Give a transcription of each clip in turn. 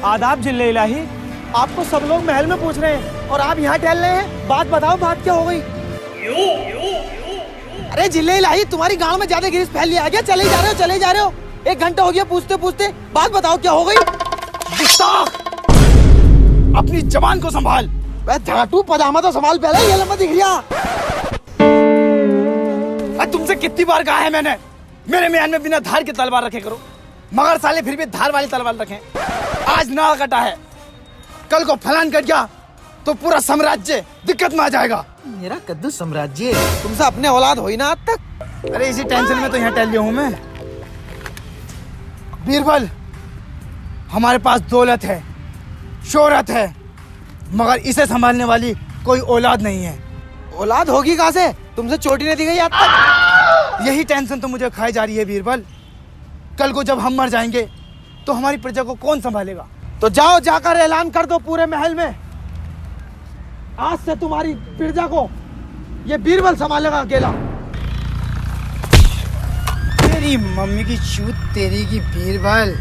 आदाब जिल्ले इलाही। आपको सब लोग महल में पूछ रहे हैं और आप यहाँ टहल रहे हैं। बात बताओ, बात क्या हो गई? अरे जिल्ले इलाही, तुम्हारी गांव में ज्यादा गिरीश फैल लिया गया। चले जा रहे हो। 1 घंटा हो गया पूछते पूछते। बात बताओ क्या हो गई? अपनी जबान को संभाल। झाटू पजामा तो संभाल पहले, ये लंबा दिख रहा। तुमसे कितनी बार कहा है मैंने, मेरे म्यान में बिना धार की तलवार रखे करो, मगर साले फिर भी धार वाली तलवार रखें। आज नाल कटा है, कल को फलान कट गया तो पूरा साम्राज्य दिक्कत में आ जाएगा। मेरा कद्दू साम्राज्य तुमसे अपने औलाद हुई ना आज तक। अरे इसी टेंशन में तो यहाँ टहल लिया हूँ मैं। बीरबल, हमारे पास दौलत है, शोहरत है, मगर इसे संभालने वाली कोई औलाद नहीं है। औलाद होगी कहाँ से? तुमसे चोटी नहीं दी गई आज तक। यही टेंशन तो मुझे खाई जा रही है बीरबल। कल को जब हम मर जाएंगे तो हमारी प्रजा को कौन संभालेगा? तो जाओ, जाकर ऐलान कर दो पूरे महल में, आज से तुम्हारी प्रजा को ये बीरबल संभालेगा अकेला। तेरी मम्मी की चूत तेरी की बीरबल,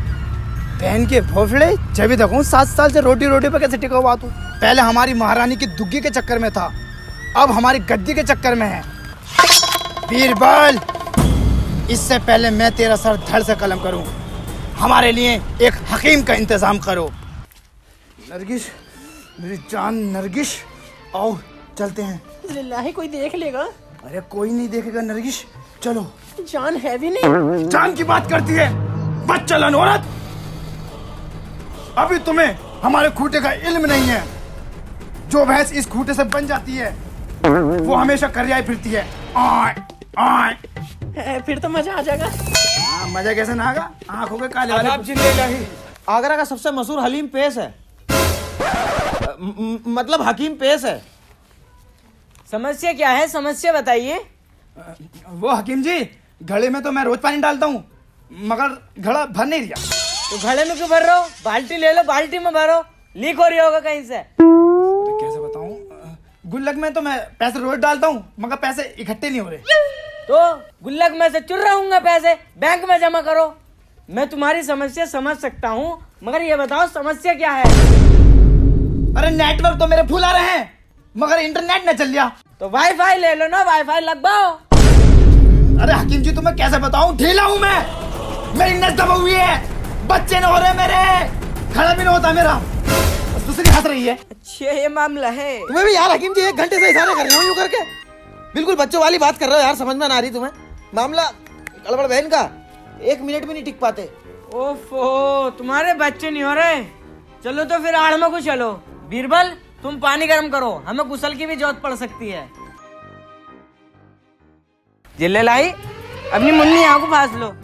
बहन के भोफड़े। जब भी देखूं 7 साल से रोटी पे कैसे टिका हुआ तू। पहले हमारी महारानी की दुग्गी के चक्कर में था, अब हमारी गद्दी के चक्कर में है। बीरबल, इससे पहले मैं तेरा सर धड़ से कलम करूं, हमारे लिए एक हकीम का इंतजाम करो। नरगिस, मेरी जान नरगिस, आओ चलते हैं। लिल्लाही, कोई देख लेगा? अरे कोई नहीं देखेगा नरगिस, चलो। जान है भी नहीं। जान की बात करती है बच्चलन औरत। अभी तुम्हें हमारे खूंटे का इल्म नहीं है। जो भैंस इस खूंटे से बन जाती है वो हमेशा करियाई फिरती है। फिर तो मजा आ जाएगा। मजा कैसे ना आगा? आंखों के काले वाले। आदाब जिल्ले इलाही। आगरा का सबसे मशहूर हलीम पेश है, मतलब हकीम पेश है। समस्या क्या है? समस्या बताइए। वो हकीम जी, घड़े में तो मैं रोज पानी डालता हूँ, मगर घड़ा भर नहीं दिया। तो घड़े में क्यों भर रहे हो? बाल्टी ले लो, बाल्टी में भरो। लीक हो रही होगा कहीं से। कैसे बताऊँ? गुल्लक में तो मैं पैसे रोज डालता हूँ, मगर पैसे इकट्ठे नहीं हो रहे। तो गुल्लक में से चुर रहूंगा पैसे, बैंक में जमा करो। मैं तुम्हारी समस्या समझ सकता हूँ, मगर ये बताओ समस्या क्या है? अरे नेटवर्क तो मेरे फुल आ रहे हैं, मगर इंटरनेट न चल लिया। तो वाईफाई ले लो ना, वाईफाई लगवाओ। अरे हकीम जी, तुम्हें कैसे बताऊं, ढीला हूं मैं, मेरी नस दबा हुई है, बच्चे न हो रहे मेरे, खड़ा भी न होता मेरा। दूसरी हंस रही है। अच्छा, ये मामला है। तुम्हें भी यार हकीम जी 1 घंटे से इशारे कर रहे हो यूं करके, बिल्कुल बच्चों वाली बात कर रहे हो यार। समझ में ना आ रही तुम्हें? मामला गड़बड़ बहन का, 1 मिनट भी नहीं टिक पाते। ओफो, तुम्हारे बच्चे नहीं हो रहे। चलो तो फिर आड़ में को चलो। बीरबल, तुम पानी गर्म करो, हमें गुसल की भी जरूरत पड़ सकती है। जिल्ले लाई, अपनी मुन्नी यहाँ को फास लो।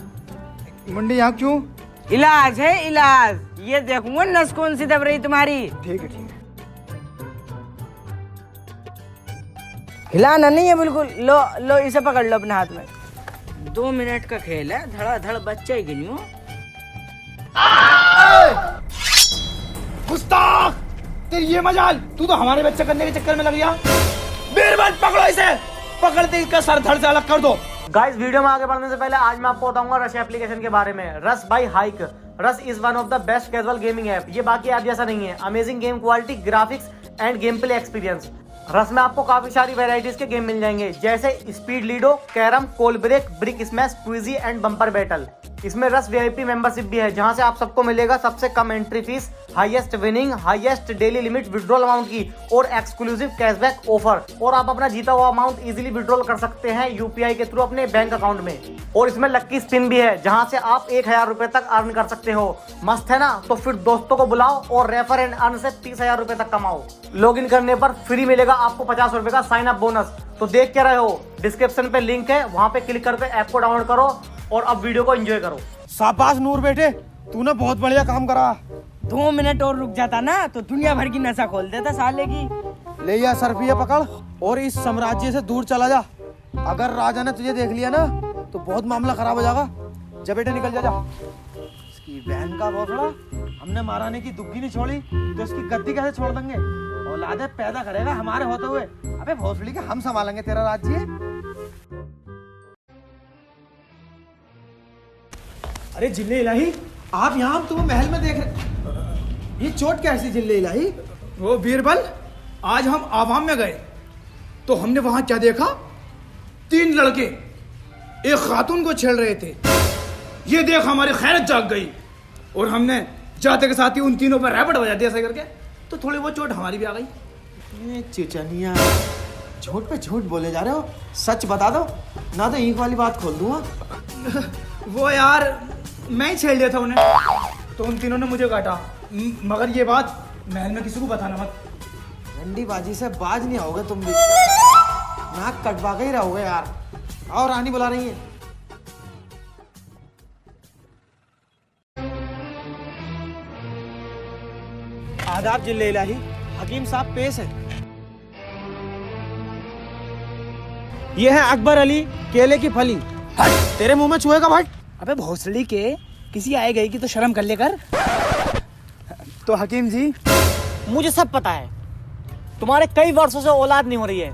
मुंडी यहाँ क्यों? इलाज है इलाज। ये देखूंगा नस कौन सी दब रही तुम्हारी। ठीक है। हिलाना नहीं है बिल्कुल। लो लो, इसे पकड़ लो अपने हाथ में। 2 मिनट का खेल है, धड़ाधड़ बच्चा ही गिनियो। गुस्ताख, तेरी ये मजाल, तू तो हमारे बच्चे करने के चक्कर में लग गया। बीरबल, पकड़ो इसे, पकड़ते इसका सर धड़ से अलग कर दो। गाइस, वीडियो में आगे बढ़ने से पहले आज मैं आपको बताऊंगा रश एप्लीकेशन के बारे में। Rush by Hike. Rush is one of the best casual gaming app. ये बाकी ऐप जैसा नहीं है। Amazing game quality, graphics and gameplay experience. Rush में आपको काफी सारी वेराइटीज के गेम मिल जाएंगे, जैसे speed ludo, carrom, coal break, brick smash, quizzy and bumper battle. इसमें रश वीआईपी मेंबरशिप भी है, जहां से आप सबको मिलेगा सबसे कम entry fees, highest winning, highest daily limit withdrawal amount की और एक्सक्लूसिव कैशबैक ऑफर। और आप अपना जीता हुआ अमाउंट इजीली विड्रॉल कर सकते हैं यूपीआई के थ्रू अपने बैंक अकाउंट में। और इसमें लक्की स्पिन भी है, जहां से आप 1000 रुपए तक अर्न कर सकते हो। मस्त है ना? तो फिर दोस्तों को बुलाओ और रेफर एंड अर्न से 30,000 रुपए तक कमाओ। लॉग इन करने पर फ्री मिलेगा आपको 50 रुपए का साइन अप बोनस। तो देख क्या रहे हो? डिस्क्रिप्शन पे लिंक है, वहां पे क्लिक करके ऐप को डाउनलोड करो और अब वीडियो को एंजॉय करो। शाबाश नूर बेटे, तूने बहुत बढ़िया काम करा। 2 मिनट और रुक जाता ना तो दुनिया भर की नशा खोल देता साले की। ले या सरफिया पकड़ और इस साम्राज्य से दूर चला जा। अगर राजा ने तुझे देख लिया ना तो बहुत मामला खराब हो जाएगा। जा बेटे, निकल जा। इसकी बहन का भोसड़ा, हमने महारानी की दुग्गी नहीं छोड़ी तो इसकी गद्दी कैसे छोड़ देंगे? औलादे पैदा करेगा हमारे होते हुए। अबे भोसड़ी के हम संभालेंगे तेरा राज्य। अरे जिल्ले इलाही, आप यहाँ, हम तुम्हें महल में देख रहे। ये चोट कैसी झेल ले इलाही? वो बीरबल, आज हम आवाम में गए तो हमने वहां क्या देखा? 3 लड़के एक खातून को छेड़ रहे थे। ये देख हमारी खैरत जाग गई और हमने जाते के साथ ही उन तीनों पर रैपट बजा दिया ऐसे करके, तो थोड़ी बहुत चोट हमारी भी आ गई। ये चिचनिया, झूठ पे झूठ बोले जा रहे हो। सच बता दो ना तो ईंख वाली बात खोल दूंगा। वो यार मैं ही छेड़ लिया था उन्हें, तो उन तीनों ने मुझे काटा। मगर ये बात महल में किसी को बताना मत। रंडी बाजी से बाज नहीं आओगे तुम भी, नाक कटवा के ही रहोगे यार। और रानी बुला रही है। आदाब जिले इलाही, हकीम साहब पेश है। ये है अकबर अली केले की फली। तेरे मुंह में चूहेगा भाई? अबे भोसड़ी के, किसी आए गई की तो शर्म कर लेकर। तो हकीम जी, मुझे सब पता है, तुम्हारे कई वर्षों से औलाद नहीं हो रही है।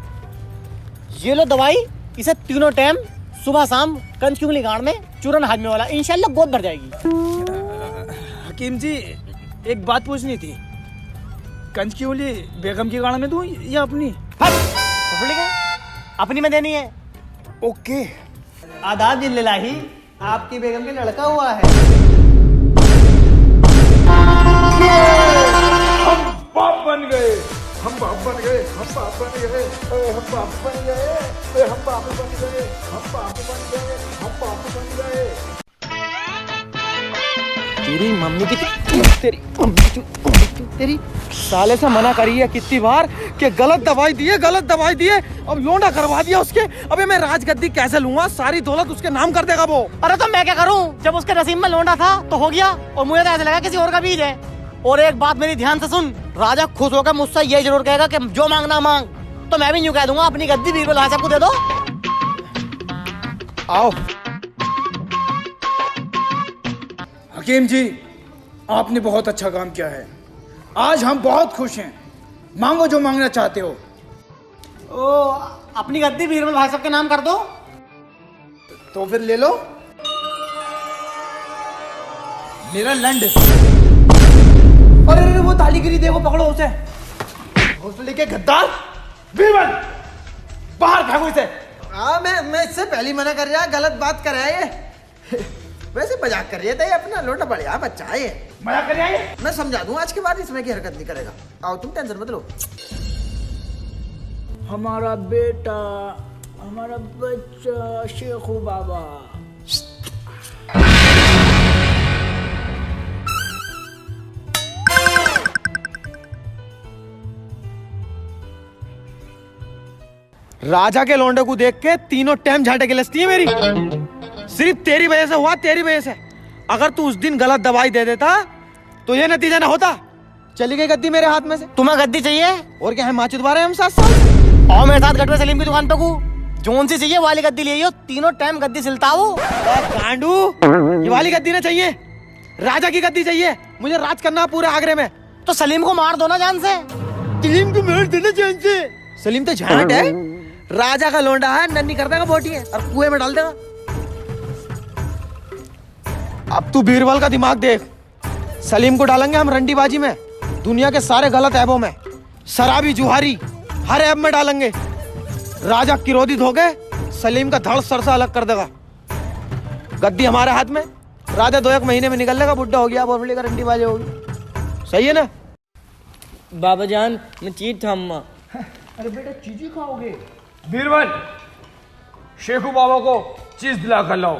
ये लो दवाई, इसे तीनों टाइम सुबह शाम कंच की उंगली गाड़ में चूरन हाजमे वाला, इंशाल्लाह गोद भर जाएगी। हकीम जी एक बात पूछनी थी, कंच की उंगली बेगम की गाड़ में दूं या अपनी? अपनी में देनी है। ओके। आदाब जिल्लाही, आपकी बेगम के लड़का हुआ है। हम बाप बन गए, हम बाप बन गए, हम बाप बन गए, हम बाप बन गए, हम बाप बन गए, हम बाप बन गए, हम बाप बन गए। तेरी मम्मी की तेरी मम्मी की तेरी साले से मना करी है कितनी बार कि गलत दवाई दिए। अब लोंडा करवा दिया उसके। अबे मैं राजगद्दी कैसे लूंगा? सारी दौलत उसके नाम कर देगा वो। अरे तो मैं क्या करूं? जब उसके नसीब में लोंडा था तो हो गया, और मुझे तो ऐसा लगा किसी और का बीज है। और एक बात मेरी ध्यान से सुन, राजा खुश होकर मुझसे ये जरूर कहेगा कि जो मांगना मांग, तो मैं भी यूं कह दूंगा अपनी गद्दी बीरबल भाई साहब को दे दो। आओ। हकीम जी, आपने बहुत अच्छा काम किया है। आज हम बहुत खुश हैं। मांगो जो मांगना चाहते हो। ओ, अपनी गद्दी बीरबल भाई साहब के नाम कर दो। तो फिर ले लो मेरा लंड। अरे वो ताली गिरी, देखो पकड़ो उसे। भोसड़ी के गद्दार, बीरबल बाहर भागो इसे। हाँ, मैं इससे पहले मना कर रहा, गलत बात कर रहा है ये। वैसे मजाक कर रहे थे, अपना लोटा बढ़िया बच्चा है ये। मजा कर आए। मैं समझा दूं, आज के बाद इसमें की हरकत नहीं करेगा। आओ, तुम टेंशन मत लो। हमारा बेटा, हमारा बच्चा शेखू बाबा। राजा के लौंडे को देख के तीनों टाइम झाटे गिलसती है मेरी। सिर्फ तेरी वजह से हुआ, तेरी वजह से। अगर तू उस दिन गलत दवाई दे देता तो ये नतीजा ना होता। चली गई गद्दी मेरे हाथ में से। तुम्हें गद्दी चाहिए? और क्या है, माचित बारे हम 7 साल। और मेरे साथ गटवे सलीम की दुकान पे को जोन सी चाहिए वाली गद्दी ले आइयो, तीनों टाइम गद्दी सिलता हो। गांडू, ये वाली गद्दी ना चाहिए, राजा की गद्दी चाहिए। मुझे राज करना पूरे आगरे में। तो सलीम को मार दो ना जान से। सलीम को मार देना जान से? सलीम तो झाट है, राजा का लौंडा है, नन्ही कर देगा बोटी है और कुएं में डाल देगा। अब तू बीरबल का दिमाग देख। सलीम को डालेंगे हम रंडीबाजी में, दुनिया के सारे गलत ऐबों में, शराबी जुहारी हर ऐब में डालेंगे। राजा क्रोधित हो गए, सलीम का धड़ सर से अलग कर देगा। गद्दी हमारे हाथ में, राजा 2-1 महीने में निकल लेगा, बुढ़ा हो गया, बोबड़ी का रंडीबाजी होगी। सही है ना? बाबा जान, मैं चीज था अम्मा। अरे बेटा, चीज ही खाओगे? बीरबल, शेखू बाबा को चीज दिला कर लाओ।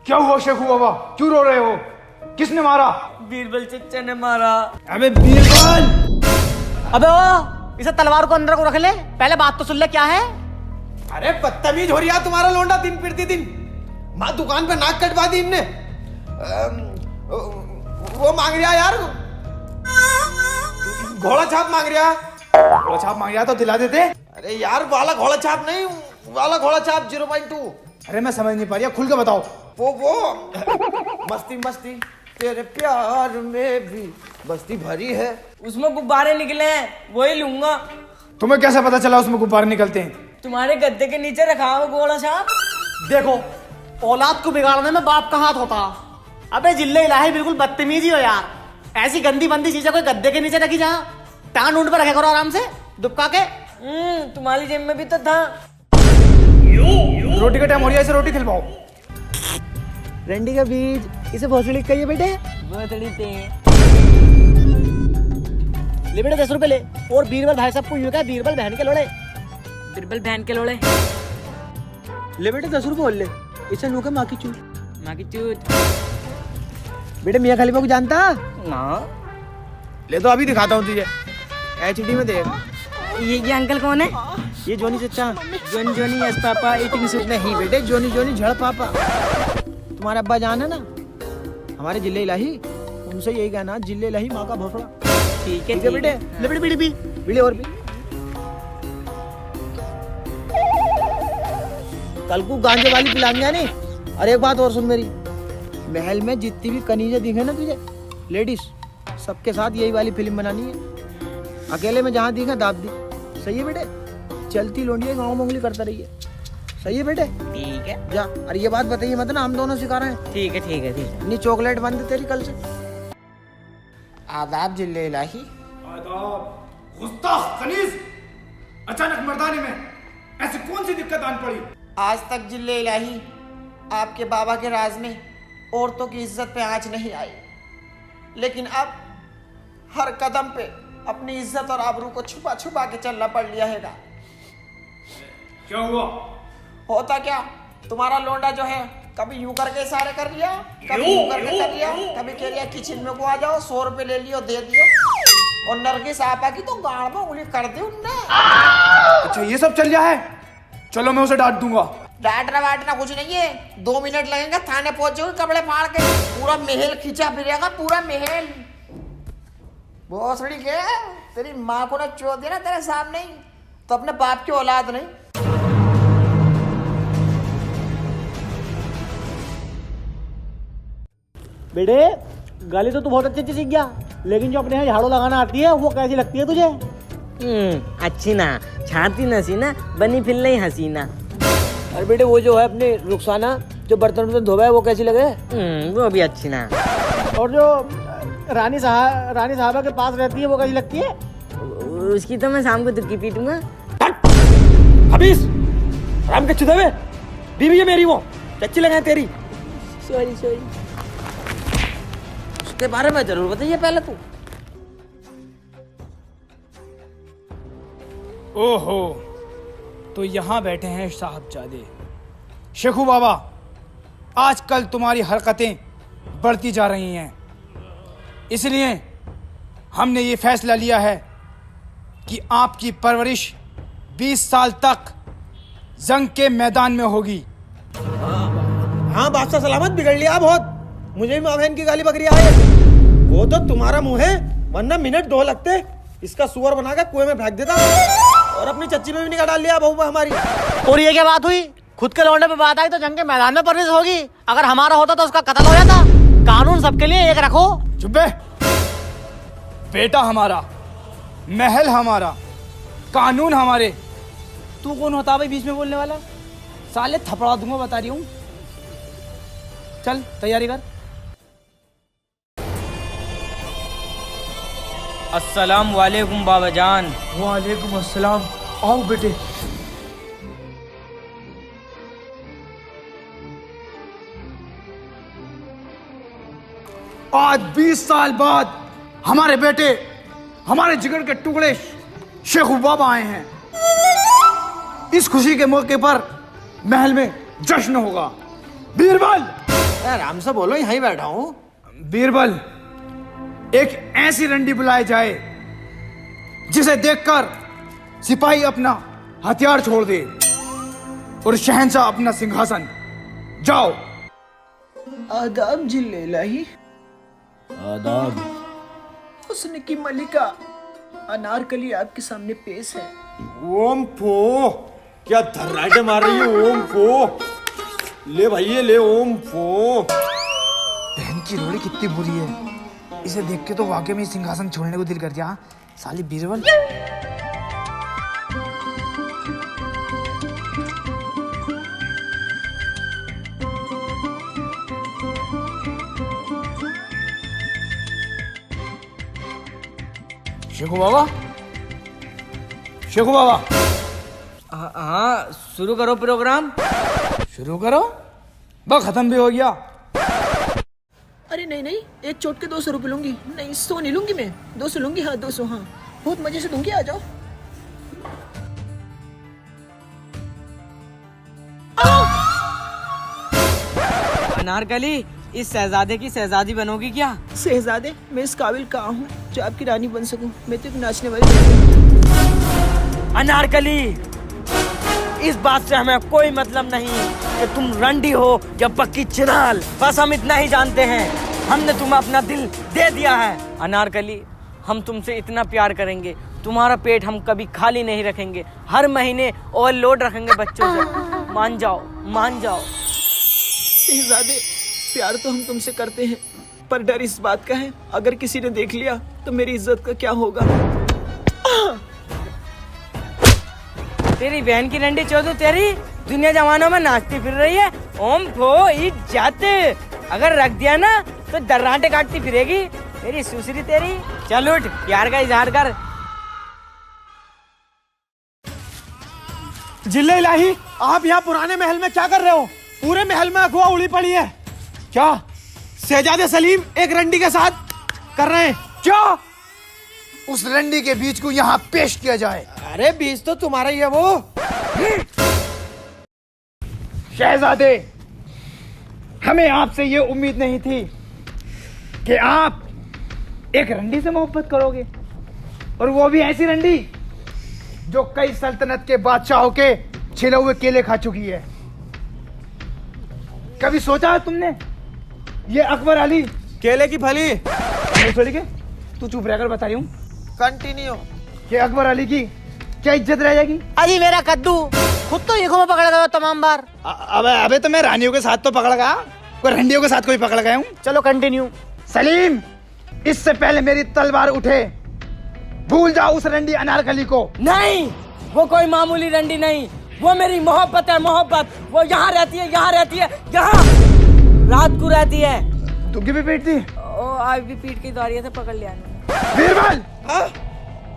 क्या हुआ शेखू बाबा, क्यों रो रहे हो? किसने मारा? बीरबल चच्चा ने मारा। अबे बीरबल! अबे ओ, इसे तलवार को अंदर को रख ले, पहले बात तो सुन ले क्या है। अरे बदतमीज हो रही है तुम्हारा लौंडा दिन फिरती दिन। माँ दुकान पे नाक कटवा दी इनने। वो मांग रहा यार, घोड़ा छाप मांग रहा। घोड़ा छाप मांग रहा तो दिला देते। अरे यार, वाला घोड़ा छाप नहीं, वाला घोड़ा छाप 0.2। अरे मैं समझ नहीं पा रही, खुल के बताओ। वो मस्ती मस्ती तेरे प्यार में भी बस्ती भरी है। उसमें गुब्बारे निकले हैं, वही लूंगा। तुम्हें कैसे पता चला उसमें गुब्बारे निकलते हैं? तुम्हारे गद्दे के नीचे रखा हो गोला साहब। देखो, औलाद को बिगाड़ने में बाप का हाथ होता। अबे जिल्ले इलाही बिल्कुल बदतमीजी हो यार। ऐसी गंदी बंदी चीजें कोई गद्दे के नीचे रखी जा। टांग ऊंट पर रखे करो आराम से दुबका के। तुम्हारी जेब में भी तो था। रोटी का टाइम हो रहा है, इसे रोटी खिलवाओ। रंडी का बीज इसे भोसड़ी कहिए बेटे। भोसड़ी थे। ले बेटे 10 रुपए ले। और बीरबल भाई साहब को यूं क्या, बीरबल बहन के लोड़े। बिरबल बहन के लोड़े। ले बेटे 10 रुपए और ले। इसे नुके माँ की चूत। माँ की चूत। बेटे मियाँ खलीफा को जानता? ना। ले तो अभी दिखाता हूँ तुझे। HD में देख। ये अंकल कौन है? ये जोनी चचा। Johnny Johnny yes papa eating soup. नहीं बेटे, जोनी जोनी झड़ पापा। तुम्हारे अब्बा जान है ना, हमारे जिले इलाही, उनसे यही कहना, जिले इलाही माँ का भोसड़ा। ठीक है बेटे। ले बेटे बीड़ी पी। बीड़ी और पी। कल को गांजे वाली पिलाएंगे नहीं। और एक बात और सुन मेरी, महल में जितनी भी कनीजे दिखे ना तुझे, लेडीज, सबके साथ यही वाली फिल्म बनानी है। अकेले में जहाँ दिखा दाब दी। सही है बेटे? चलती लोंडिया गाँव मंगली करता रही है। सही है बेटे? ठीक है। जा। अरे ये बात बताइए मत ना, हम दोनों सिखा रहे हैं। ठीक है ठीक है ठीक है। नहीं चॉकलेट बंद तेरी कल से। आदाब जिले इलाही। आदाब। गुस्ताख खनीज, अचानक मर्दाने में ऐसी कौन सी दिक्कत आन पड़ी? आज तक जिले इलाही आपके बाबा के राज में औरतों की इज्जत पे आंच नहीं आई, लेकिन अब हर कदम पे अपनी इज्जत और आबरू को छुपा छुपा के चलना पड़ लिया है। क्या हुआ? होता क्या, तुम्हारा लोंडा जो है कभी यूं करके इशारे कर लिया, कभी यूं करके कर लिया, कभी कह लिया किचन में को आ जाओ, 100 रुपए ले लियो दे दियो, और नरगिस आपा की तो गाड़ में उंगली कर दी उनने। अच्छा ये सब चल रहा है? चलो मैं उसे डांट दूंगा। डांटना वाटना कुछ नहीं है, 2 मिनट लगेंगे, थाने पहुंच जाओगे कपड़े फाड़ के, पूरा महल खींचा फिरेगा, पूरा महल। भोसड़ी के तेरी माँ को ना चोट दिया ना तेरे सामने ही, तो अपने बाप की औलाद नहीं। बेटे गाली तो तू बहुत अच्छी सीख गया, लेकिन जो अपने यहाँ झाड़ू लगाना आती है वो कैसी लगती है तुझे? अच्छी ना, छाती नसीना, बनी फिर नहीं हसीना। अरे बेटे वो जो है अपने रुखसाना जो बर्तन धोबा है वो कैसी लगे? वो भी अच्छी ना। और जो रानी साहबा के पास रहती है वो कैसी लगती है? उसकी तो मैं शाम को दुक्की पीटूंगा। हबीस राम के चुदे में बीवी है मेरी, वो चच्ची लगाए तेरी। Sorry sorry. उसके बारे में जरूर बताइए पहले तू। ओहो, तो यहाँ बैठे हैं साहबजादे। शेखू बाबा, आजकल तुम्हारी हरकतें बढ़ती जा रही हैं, इसलिए हमने ये फैसला लिया है कि आपकी परवरिश 20 साल तक जंग के मैदान में होगी। हाँ बादशाह सलामत, बिगड़ लिया बहुत। मुझे भी माँ बहन की गाली बकरी आई। वो तो तुम्हारा मुंह है, वरना मिनट 2 लगते इसका सुअर बना के कुएं में फेंक देता, और अपनी चच्ची में भी निकाल डाल लिया बहू हमारी। और ये क्या बात हुई? खुद के लौंडे पे बात आई तो जंग के मैदान में परवरिश होगी। अगर हमारा होता तो उसका कत्ल हो जाता। कानून सबके लिए एक रखो। चुप बे। बेटा हमारा, महल हमारा, कानून हमारे। तू कौन होता भाई बीच में बोलने वाला? साले थपड़ा दूंगा, बता रही हूँ। चल तैयारी कर। अस्सलाम वालेकुम बाबा जान। वालेकुम अस्सलाम। आओ बेटे। आज 20 साल बाद हमारे बेटे, हमारे जिगर के टुकड़े शेखू बाबा आए हैं। इस खुशी के मौके पर महल में जश्न होगा। बीरबल, आराम से बोलो, यहीं बैठा हूँ। बीरबल, एक ऐसी रंडी बुलाई जाए जिसे देखकर सिपाही अपना हथियार छोड़ दे और शहंशाह अपना सिंहासन। जाओ। आदाब जिले इलाही। आदाब। हुस्न की मलिका अनारकली आपके सामने पेश है। ओम फो, क्या धर्राटे मार रही है? ओम फो, ले भाई ये ले। ओम फो। बहन इसकी रोड़ी कितनी बुरी है। इसे देख के तो वाकई में सिंहासन छोड़ने को दिल कर दिया। साली बीरबल। शेखू बाबा, शेखू बाबा, हाँ शुरू करो प्रोग्राम। शुरू करो। बस खत्म भी हो गया। अरे नहीं नहीं, एक चोट के 200 रुपये लूंगी। नहीं 100 नहीं लूंगी मैं, 200 लूंगी। हाँ 200, हाँ बहुत मजे से दूंगी। आ जाओ। अनारकली, इस शहजादे की शहजादी बनोगी क्या? शहजादे, मैं इस काबिल कहाँ हूँ जो आपकी रानी बन सकूं? मैं तो एक नाचने वाली लड़की हूँ। अनारकली, इस बात से हमें कोई मतलब नहीं कि तुम रंडी हो या पक्की चिनाल। बस हम इतना ही जानते हैं, हमने तुम्हें अपना दिल दे दिया है। अनारकली, हम तुमसे इतना प्यार करेंगे, तुम्हारा पेट हम कभी खाली नहीं रखेंगे। हर महीने ओवरलोड रखेंगे बच्चों से। मान जाओ, मान जाओ। शहजादे, प्यार तो हम तुमसे करते हैं, पर डर इस बात का है अगर किसी ने देख लिया तो मेरी इज्जत का क्या होगा? तेरी बहन की रंडी चौधरी तेरी दुनिया जमानों में नाचती फिर रही है। ओम फो इज्जत, अगर रख दिया ना तो दर्रांटे काटती फिरेगी। मेरी सुसरी तेरी। चल उठ, प्यार का इजहार कर। जिले इलाही, आप यहाँ पुराने महल में क्या कर रहे हो? पूरे महल में अफवाह उड़ी पड़ी है। क्या शहजादे सलीम एक रंडी के साथ कर रहे हैं? क्या उस रंडी के बीच को यहाँ पेश किया जाए? अरे बीज तो तुम्हारा ही है वो। शहजादे, हमें आपसे ये उम्मीद नहीं थी कि आप एक रंडी से मोहब्बत करोगे, और वो भी ऐसी रंडी जो कई सल्तनत के बादशाहों के छिले हुए केले खा चुकी है। कभी सोचा है तुमने ये अकबर अली केले की फली। के तू चुप रहकर बता रही हूँ कंटिन्यू। कि अकबर अली की क्या इज्जत रह जाएगी? अजी मेरा कद्दू खुद तो ईखों में पकड़ गया तमाम बार। अबे अबे तो मैं रानियों के साथ तो पकड़ गया, कोई रंडियों के साथ कोई पकड़ गया हूँ। चलो कंटिन्यू। सलीम, इससे पहले मेरी तलवार उठे, भूल जाओ उस रंडी अनारकली को। नहीं, वो कोई मामूली रंडी नहीं, वो मेरी मोहब्बत है, मोहब्बत। वो यहाँ रहती है, यहाँ रहती है, यहाँ रात को रहती है। दुग्गी भी पीटती? ओ आज भी पीट की दौरिया से पकड़ लिया। बीरबल,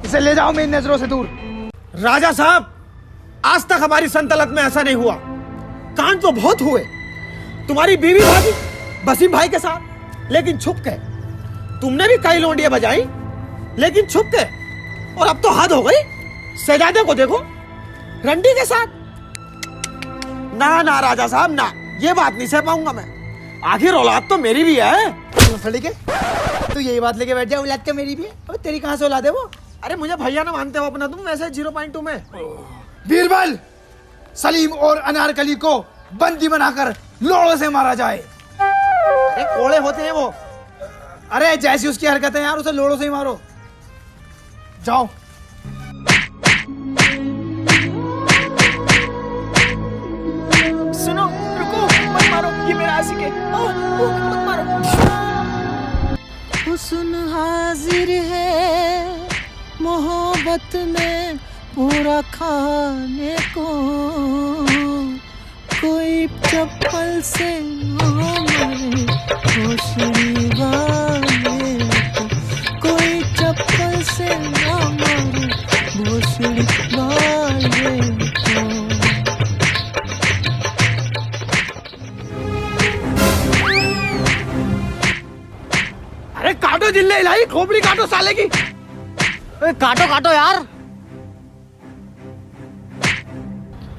इसे ले जाओ मेरी नजरों से दूर। राजा साहब, आज तक हमारी सल्तनत में ऐसा नहीं हुआ। कांड तो बहुत हुए, तुम्हारी बीवी भाभी वसीम भाई के साथ, लेकिन छुप के। तुमने भी कई लोंडियां बजाई, लेकिन छुप के। और अब तो हद हो गई, शहजादे को देखो रंडी के साथ। ना ना राजा साहब ना, ये बात नहीं सह पाऊंगा मैं। आखिर औलाद तो मेरी भी है। तू यही बात लेके बैठ जा, औलाद क्या मेरी भी है? अबे तेरी कहां से औलाद है वो? अरे मुझे भैया ना मानते हो अपना तुम, वैसे 0.2 में। बीरबल, सलीम और अनारकली को बंदी बनाकर लोड़ों से मारा जाए। अरे कोड़े होते हैं वो। अरे जैसी उसकी हरकतें यार, उसे लोड़ों से ही मारो। जाओ। सुनो, रुको, मत मारो, ये मेरा आशिक है। मत मारो। हुस्न हाजिर है मोहब्बत में पूरा खाने को, कोई चप्पल से मारे भोसड़ी वाले को, कोई चप्पल से मारे भोसड़ी वाले को। अरे काटो जिले इलाही, खोपड़ी काटो साले की। काटो काटो यार।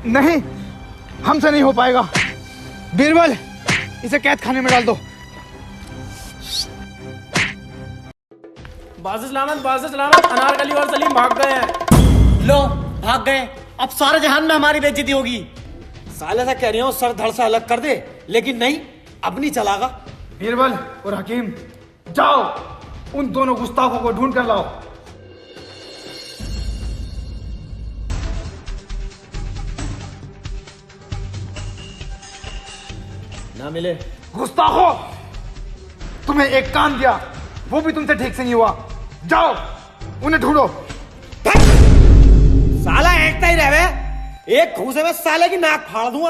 नहीं, हमसे नहीं हो पाएगा। बीरबल, इसे कैद खाने में डाल दो। बाज़ सलामत, अनारकली और सलीम भाग गए हैं। लो भाग गए, अब सारे जहान में हमारी बेइज्जती होगी। साले से कह रही हूँ सर धड़ से अलग कर दे, लेकिन नहीं, अब नहीं चलागा। बीरबल और हकीम, जाओ उन दोनों गुस्ताखों को ढूंढ कर लाओ। ना मिले। गुस्ताखो, तुम्हें एक काम दिया, वो भी तुमसे ठीक से नहीं हुआ। जाओ उन्हें ढूंढो। साला ऐकता ही रहे, एक घूसे में साले की नाक फाड़ दूंगा।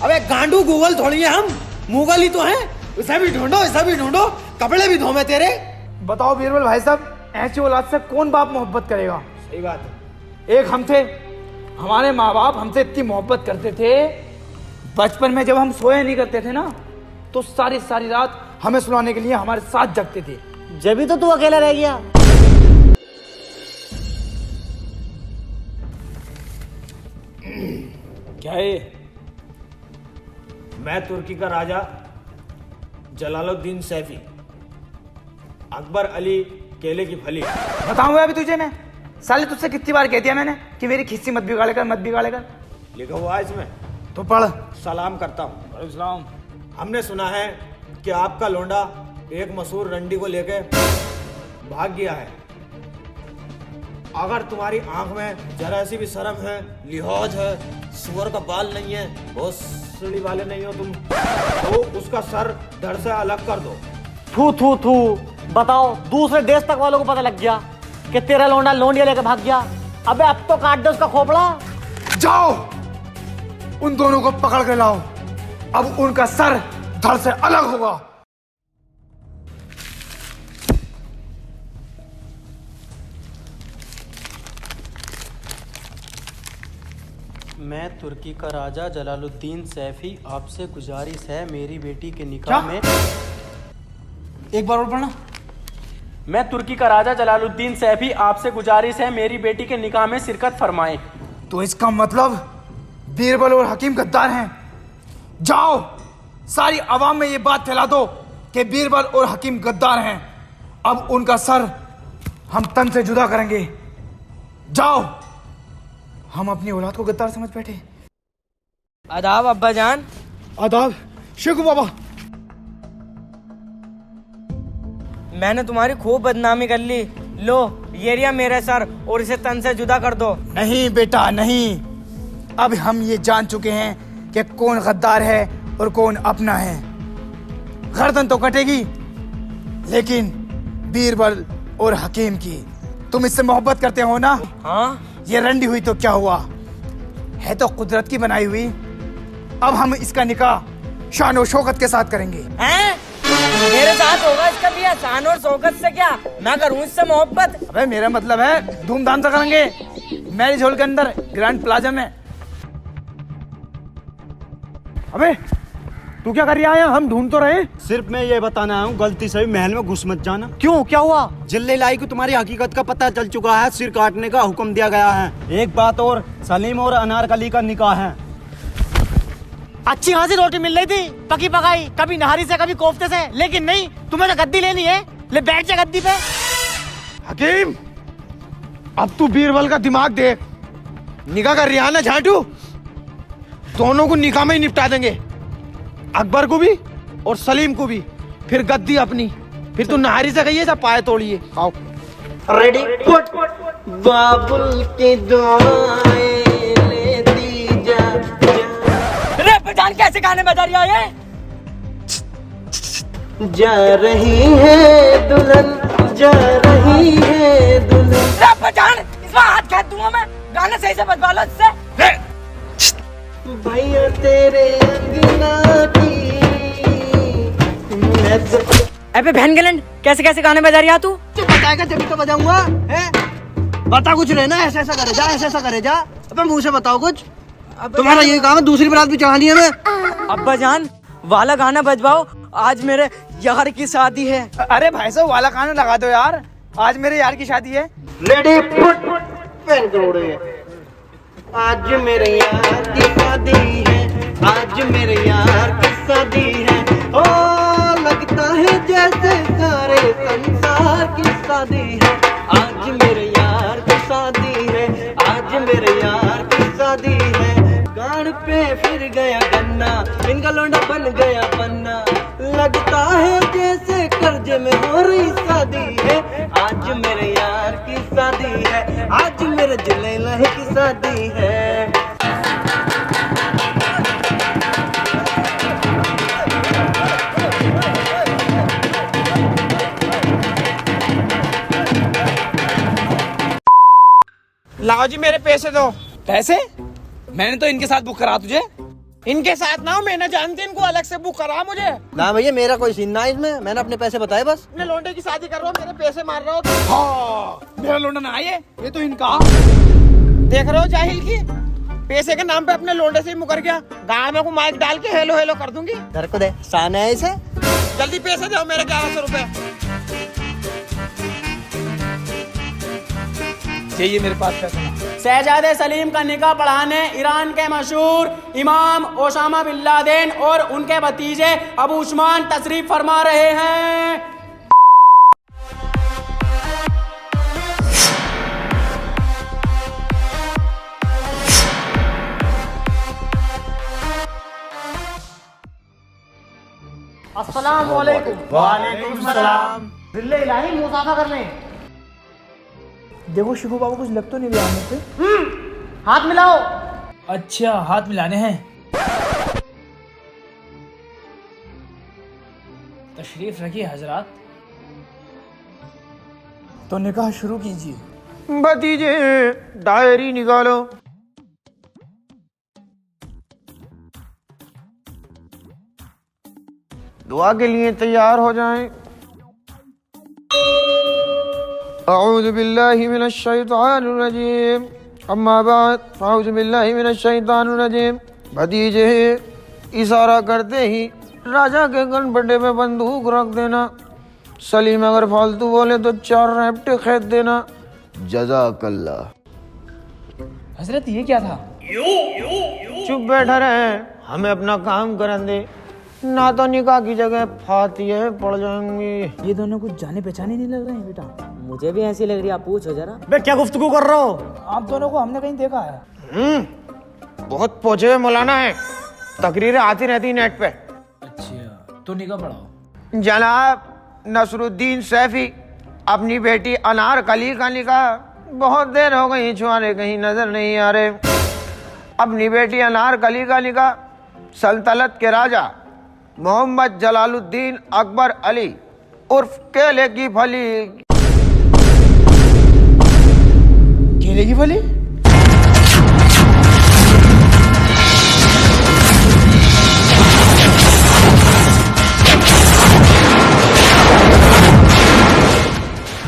अबे गांडू गूगल थोड़ी है हम, मुगल ही तो हैं। इसे भी ढूंढो, इसे भी ढूंढो, कपड़े भी धोमे तेरे। बताओ बीरबल भाई साहब, ऐसी औलाद से कौन बाप मोहब्बत करेगा? सही बात है। एक हम थे, हमारे माँ बाप हमसे इतनी मोहब्बत करते थे, बचपन में जब हम सोया नहीं करते थे ना, तो सारी सारी रात हमें सुलाने के लिए हमारे साथ जगते थे। जब भी तो तू अकेला रह गया। क्या है? मैं तुर्की का राजा जलालुद्दीन सैफी, अकबर अली केले की फली। बताऊंगा अभी तुझे मैं, साले तुझसे कितनी बार कह दिया मैंने कि मेरी खिस्सी मत बिगाड़े कर, मत बिगाड़े कर। लिखा हुआ है इसमें। तो पढ़। सलाम करता हूँ। इस्लाम। हमने सुना है कि आपका लोंडा एक मशहूर रंडी को लेके भाग गया है। अगर तुम्हारी आंख में जरा सी भी शर्म है, लिहाज है, सुअर का बाल नहीं है, बहुत सीढ़ी वाले नहीं हो तुम, तो उसका सर धड़ से अलग कर दो। थू थू थू, बताओ दूसरे देश तक वालों को पता लग गया कि तेरा लोंडा लोंडिया लेकर भाग गया। अबे अब तो काट दो उसका खोपड़ा। जाओ उन दोनों को पकड़ कर लाओ, अब उनका सर धड़ से अलग होगा। मैं तुर्की का राजा जलालुद्दीन सैफी, आपसे गुजारिश है मेरी बेटी के निकाह में। एक बार और पढ़ना। मैं तुर्की का राजा जलालुद्दीन सैफी, आपसे गुजारिश है मेरी बेटी के निकाह में शिरकत फरमाएं। तो इसका मतलब बीरबल और हकीम गद्दार हैं। जाओ सारी आवाम में ये बात फैला दो कि बीरबल और हकीम गद्दार हैं। अब उनका सर हम तन से जुदा करेंगे। जाओ, हम अपनी औलाद को गद्दार समझ बैठे। आदाब अब्बा जान। आदाब शेखू बाबा। मैंने तुम्हारी खूब बदनामी कर ली। लो ये रिया मेरा सर, और इसे तन से जुदा कर दो। नहीं बेटा नहीं, अब हम ये जान चुके हैं कि कौन गद्दार है और कौन अपना है। गर्दन तो कटेगी, लेकिन बीरबल और हकीम की तुम इससे मोहब्बत करते हो ना? हाँ, ये रंडी हुई तो क्या हुआ, है तो कुदरत की बनाई हुई। अब हम इसका निकाह शान और शौकत के साथ करेंगे। हैं? मेरे साथ होगा इसका भी, शान और शौकत से क्या, मैं करूँ इससे मोहब्बत? अबे मेरा मतलब है धूमधाम से करेंगे, मैरिज हॉल के अंदर ग्रैंड प्लाजा में। अबे तू क्या कर रहा है? हम ढूंढ तो रहे। सिर्फ मैं ये बताना आया हूँ, गलती से भी महल में घुस मत जाना। क्यों, क्या हुआ? जिल्ले लाई को तुम्हारी हकीकत का पता चल चुका है, सिर काटने का हुक्म दिया गया है। एक बात और, सलीम और अनारकली का निकाह है। अच्छी खासी रोटी मिल रही थी, पकी पकाई, कभी नहारी से कभी कोफ्ते से, लेकिन नहीं, तुम्हें तो गद्दी लेनी है। ले बैठ जा गद्दी पे। हकीम, अब तू बीरबल का दिमाग देख। निकाह कर रहा है ना झाटू, दोनों को निकाह में ही निपटा देंगे, अकबर को भी और सलीम को भी। फिर गद्दी अपनी, फिर तू नहारी से कहिए, सब पाए तोड़िए। आओ रेडी पुट बाबुल की दुआएं लेती जा। रे पठान कैसे गाने बजा रही है? जा रही है दुल्हन, जा रही है दुल्हन। रे पठान, इसमें हाथ खेच दूंगा मैं, गाने सही से बजवा लो इससे। भैया तेरे अंगना की। अबे बहन गलन, कैसे कैसे गाने बजा रही है तू? बताएगा जब तो बजाऊंगा। बता कुछ रहना, ऐसा ऐसा करे जा, ऐसा ऐसा करे जा। अबे मुंह से बताओ कुछ। तुम्हारा ये काम है, दूसरी बारात भी चढ़ानी है मैं। अब्बा जान वाला गाना बजवाओ, आज मेरे यार की शादी है। अरे भाई साहब वाला गाना लगा दो यार, आज मेरे यार की शादी है। रेडी फुट पेन करोड़े। आज मेरे यार की शादी है, आज मेरे यार की शादी है। ओ लगता है जैसे सारे संसार की शादी है। आज मेरे यार की शादी है, आज मेरे यार की शादी है। गाड़ पे फिर गया गन्ना, इनका लौंडा बन गया पन्ना। लगता है जैसे कर्जे में हो रही शादी है। आज मेरे यार की शादी है, आज मेरे जलेला की शादी है। लाओ जी मेरे पैसे दो। पैसे? मैंने तो इनके साथ बुक करा तुझे। इनके साथ ना हो, मैं ना जानती इनको, अलग से बुक करा मुझे। ना भैया मेरा कोई सीन ना इसमें, मैंने अपने पैसे बताए बस। अपने लौंडे की शादी कर रहे हो, मेरे पैसे मार रहे हो। हाँ, मेरा लौंडा ना आए, ये तो इनका। देख रहे हो जाहिल की, पैसे के नाम पे अपने लौंडे से ही मुकर गया। गाँव में को माइक डाल के हेलो हेलो कर दूंगी। घर को दे, शान है इसे। जल्दी पैसे दो मेरे 1100 रुपए। चाहिए मेरे पास पैसा। शहजादे सलीम का निकाह पढ़ाने ईरान के मशहूर इमाम ओसामा बिन लादेन और उनके भतीजे अबू उस्मान तशरीफ फरमा रहे हैं। अस्सलाम वालेकुम। वालेकुम सलाम। दिल्ली इलाही मुसाफा करने। देखो शिबू बाबू कुछ लग तो नहीं रहा मुझे। हाथ मिलाओ। अच्छा, हाथ मिलाने हैं। तशरीफ रखिए हजरात। तो निकाह शुरू कीजिए। भतीजे डायरी निकालो। दुआ के लिए तैयार हो जाएं। अऊज़ु बिल्लाहि मिनश शैतानिर रजीम। अम्मा बाद अऊज़ु बिल्लाहि मिनश शैतानिर रजीम। भतीजे इशारा करते ही राजा के गनपटे में बंदूक रख देना। सलीम अगर फालतू बोले तो 4 रैप्टे खेद देना। जज़ाकल्लाह। हजरत ये क्या था? चुप बैठा रहे, हमें अपना काम करने दे, ना तो निकाह की जगह फातिहे पड़ जाएंगी। ये दोनों कुछ जाने पहचाने नहीं लग रहे हैं बेटा। मुझे भी ऐसी लग रही है, आप पूछो जरा। बे क्या गुफ्तगू कर रहे हो? आप दोनों को हमने कहीं देखा है। बहुत पहुंचे हुए मौलाना है, तकरीरें आती रहती नेट पे। अच्छा, तो निकाह पढ़ाओ। जनाब नसरुद्दीन सैफी अपनी बेटी अनार कली का निकाह बहुत देर हो गई छुआरे कहीं नजर नहीं आ रहे। अपनी बेटी अनार कली का निकाह सल्तनत के राजा मोहम्मद जलालुद्दीन अकबर अली उर्फ केले की फली। केले की फली?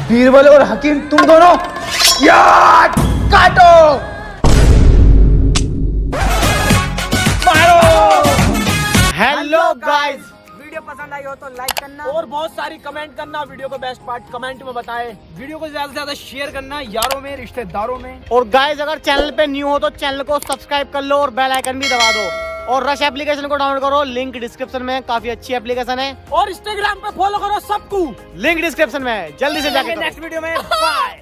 बीरबल और हकीम तुम दोनों यार काटो। हेलो गाइस, वीडियो पसंद आई हो तो लाइक करना और बहुत सारी कमेंट करना। वीडियो को बेस्ट पार्ट कमेंट में बताए। वीडियो को ज्यादा से ज्यादा शेयर करना यारों में, रिश्तेदारों में। और गाइस अगर चैनल पे न्यू हो तो चैनल को सब्सक्राइब कर लो और बेल आइकन भी दबा दो। और रश एप्लीकेशन को डाउनलोड करो, लिंक डिस्क्रिप्शन में, काफी अच्छी एप्लीकेशन है। और इंस्टाग्राम पे फॉलो करो सबको, लिंक डिस्क्रिप्शन में है, जल्दी से जाके करो। नेक्स्ट वीडियो में बाय।